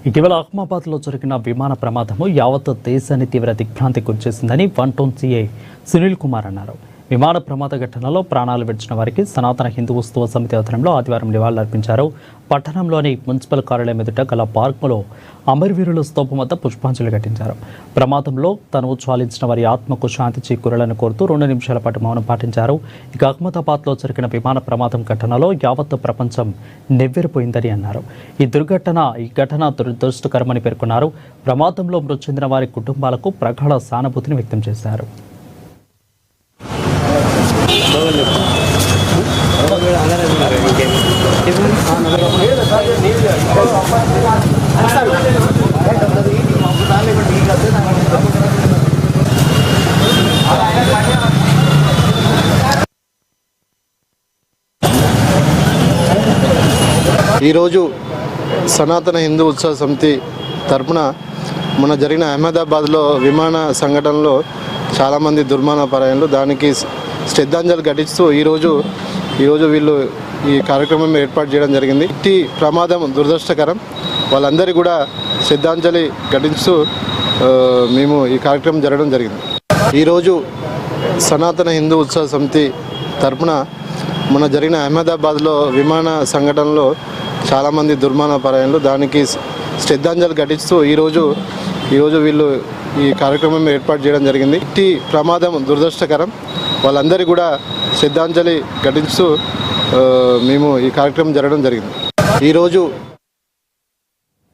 ఇటీవల అహ్మదాబాద్లో జరిగిన విమాన ప్రమాదము యావత్ దేశాన్ని తీవ్ర దిగ్భ్రాంతికి గురిచేసిందని one town CI Sunil Kumar అన్నారు. విమాన ప్రమాద ఘటనలో ప్రాణాలు విడిచిన వారికి సనాతన హిందూ ఉత్సవ సమితి ఆధ్వర్యంలో ఆదివారం నివాళులర్పించారు. పట్టణంలోని మున్సిపల్ కార్యాలయం ఎదుట గల పార్కులో అమరవీరుల స్తూపం వద్ద పుష్పాంజలి ఘటించారు. ప్రమాదంలో తను చాలించిన వారి ఆత్మకు శాంతి చేకూరాలని కోరుతూ 2 నిమిషాల పాటు మౌనం పాటించారు. ఇక అహ్మదాబాద్లో జరిగిన విమాన ప్రమాదం ఘటనలో యావత్ ప్రపంచం నెవ్వెరిపోయిందని అన్నారు. ఈ ఘటన దురదృష్టకరమని పేర్కొన్నారు. ప్రమాదంలో మృతి చెందిన వారి కుటుంబాలకు ప్రగాఢ సానుభూతిని వ్యక్తం చేశారు. ఈరోజు సనాతన హిందూ ఉత్సవ సమితి తరపున మొన్న జరిగిన అహ్మదాబాద్లో విమాన సంఘటనలో చాలామంది దుర్మరణపరాయణలు దానికి శ్రద్ధాంజలి ఘటిస్తూ ఈరోజు వీళ్ళు ఈ కార్యక్రమం ఏర్పాటు చేయడం జరిగింది. ఈ ప్రమాదం దురదృష్టకరం. వాళ్ళందరికీ కూడా శ్రద్ధాంజలి ఘటిస్తూ మేము ఈ కార్యక్రమం జరగడం జరిగింది. ఈరోజు సనాతన హిందూ ఉత్సవ సమితి తరపున మొన్న జరిగిన అహ్మదాబాద్లో విమాన సంఘటనలో చాలామంది దుర్మరణపరాయణలు దానికి శ్రద్ధాంజలి ఘటిస్తూ ఈరోజు వీళ్ళు ఈ కార్యక్రమం ఏర్పాటు చేయడం జరిగింది. ఈ ప్రమాదం దురదృష్టకరం. వాళ్ళందరికీ కూడా శ్రద్ధాంజలి ఘటిస్తూ మేము ఈ కార్యక్రమం జరగడం జరిగింది. ఈరోజు